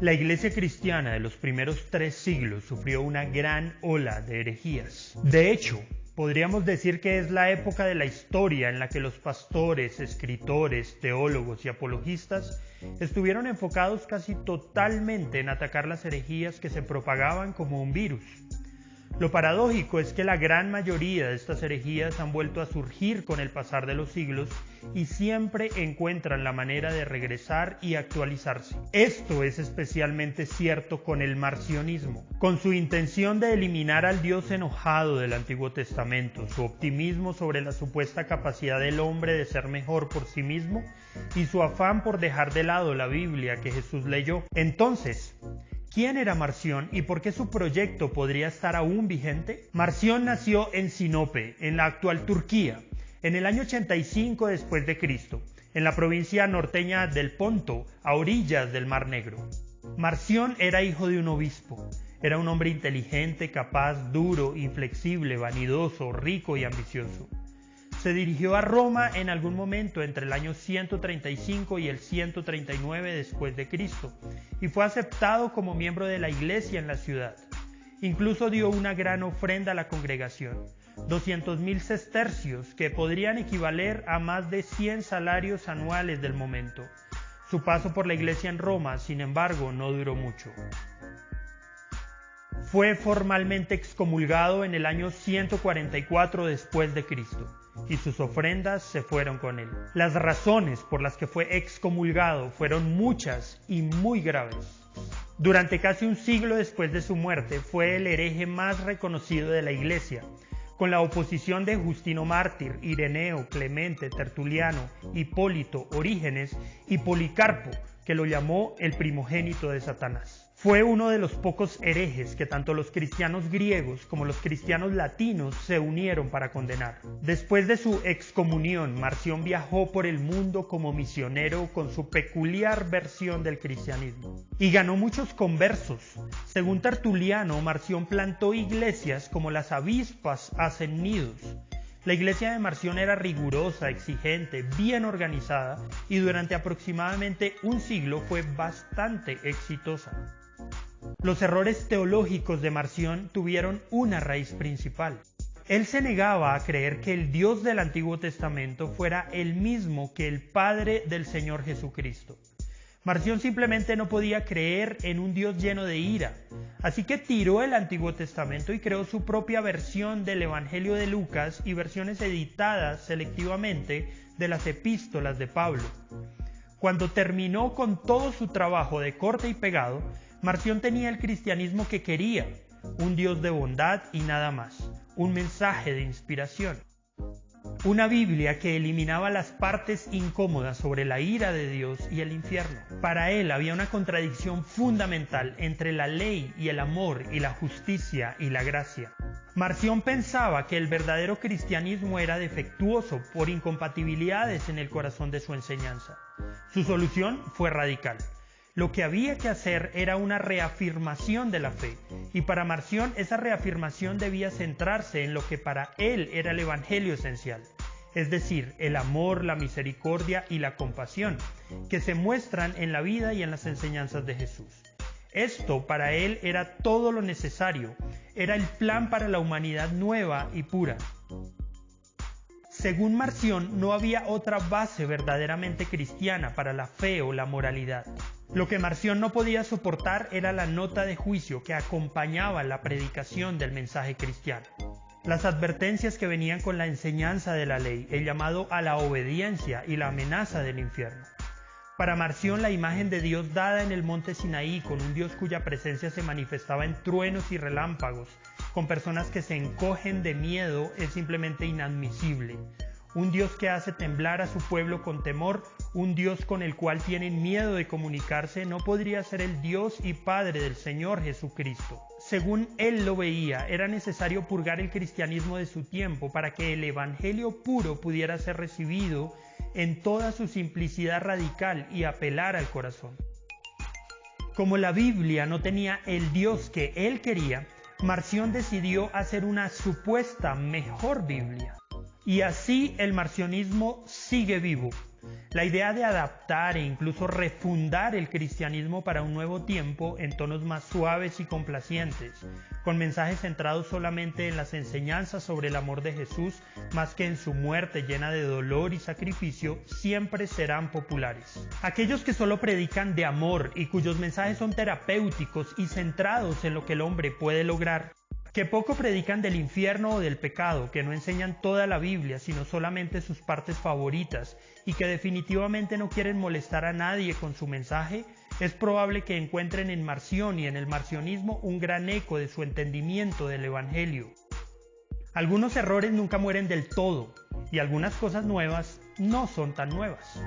La iglesia cristiana de los primeros 3 siglos sufrió una gran ola de herejías. De hecho, podríamos decir que es la época de la historia en la que los pastores, escritores, teólogos y apologistas estuvieron enfocados casi totalmente en atacar las herejías que se propagaban como un virus. Lo paradójico es que la gran mayoría de estas herejías han vuelto a surgir con el pasar de los siglos y siempre encuentran la manera de regresar y actualizarse. Esto es especialmente cierto con el marcionismo. Con su intención de eliminar al Dios enojado del Antiguo Testamento, su optimismo sobre la supuesta capacidad del hombre de ser mejor por sí mismo y su afán por dejar de lado la Biblia que Jesús leyó. Entonces, ¿quién era Marción y por qué su proyecto podría estar aún vigente? Marción nació en Sinope, en la actual Turquía, en el año 85 después de Cristo, en la provincia norteña del Ponto, a orillas del Mar Negro. Marción era hijo de un obispo. Era un hombre inteligente, capaz, duro, inflexible, vanidoso, rico y ambicioso. Se dirigió a Roma en algún momento entre el año 135 y el 139 después de Cristo y fue aceptado como miembro de la iglesia en la ciudad. Incluso dio una gran ofrenda a la congregación, 200.000 sestercios, que podrían equivaler a más de 100 salarios anuales del momento. Su paso por la iglesia en Roma, sin embargo, no duró mucho. Fue formalmente excomulgado en el año 144 después de Cristo. Y sus ofrendas se fueron con él. Las razones por las que fue excomulgado fueron muchas y muy graves. Durante casi un siglo después de su muerte fue el hereje más reconocido de la Iglesia, con la oposición de Justino Mártir, Ireneo, Clemente, Tertuliano, Hipólito, Orígenes y Policarpo, que lo llamó el primogénito de Satanás. Fue uno de los pocos herejes que tanto los cristianos griegos como los cristianos latinos se unieron para condenar. Después de su excomunión, Marción viajó por el mundo como misionero con su peculiar versión del cristianismo y ganó muchos conversos. Según Tertuliano, Marción plantó iglesias como las avispas hacen nidos. La iglesia de Marción era rigurosa, exigente, bien organizada y durante aproximadamente un siglo fue bastante exitosa. Los errores teológicos de Marción tuvieron una raíz principal. Él se negaba a creer que el Dios del Antiguo Testamento fuera el mismo que el Padre del Señor Jesucristo. Marción simplemente no podía creer en un Dios lleno de ira, así que tiró el Antiguo Testamento y creó su propia versión del Evangelio de Lucas y versiones editadas selectivamente de las epístolas de Pablo. Cuando terminó con todo su trabajo de corte y pegado, Marción tenía el cristianismo que quería, un Dios de bondad y nada más, un mensaje de inspiración. Una Biblia que eliminaba las partes incómodas sobre la ira de Dios y el infierno. Para él había una contradicción fundamental entre la ley y el amor y la justicia y la gracia. Marción pensaba que el verdadero cristianismo era defectuoso por incompatibilidades en el corazón de su enseñanza. Su solución fue radical. Lo que había que hacer era una reafirmación de la fe, y para Marción esa reafirmación debía centrarse en lo que para él era el evangelio esencial, es decir, el amor, la misericordia y la compasión, que se muestran en la vida y en las enseñanzas de Jesús. Esto para él era todo lo necesario, era el plan para la humanidad nueva y pura. Según Marción, no había otra base verdaderamente cristiana para la fe o la moralidad. Lo que Marción no podía soportar era la nota de juicio que acompañaba la predicación del mensaje cristiano. Las advertencias que venían con la enseñanza de la ley, el llamado a la obediencia y la amenaza del infierno. Para Marción, la imagen de Dios dada en el monte Sinaí, con un Dios cuya presencia se manifestaba en truenos y relámpagos, con personas que se encogen de miedo, es simplemente inadmisible. Un Dios que hace temblar a su pueblo con temor, un Dios con el cual tienen miedo de comunicarse, no podría ser el Dios y Padre del Señor Jesucristo. Según él lo veía, era necesario purgar el cristianismo de su tiempo para que el evangelio puro pudiera ser recibido en toda su simplicidad radical y apelar al corazón. Como la Biblia no tenía el Dios que él quería, Marción decidió hacer una supuesta mejor Biblia. Y así el marcionismo sigue vivo, La idea de adaptar e incluso refundar el cristianismo para un nuevo tiempo en tonos más suaves y complacientes, con mensajes centrados solamente en las enseñanzas sobre el amor de Jesús más que en su muerte llena de dolor y sacrificio, siempre serán populares. Aquellos que solo predican de amor y cuyos mensajes son terapéuticos y centrados en lo que el hombre puede lograr, que poco predican del infierno o del pecado, que no enseñan toda la Biblia, sino solamente sus partes favoritas, y que definitivamente no quieren molestar a nadie con su mensaje, es probable que encuentren en Marción y en el marcionismo un gran eco de su entendimiento del Evangelio. Algunos errores nunca mueren del todo, y algunas cosas nuevas no son tan nuevas.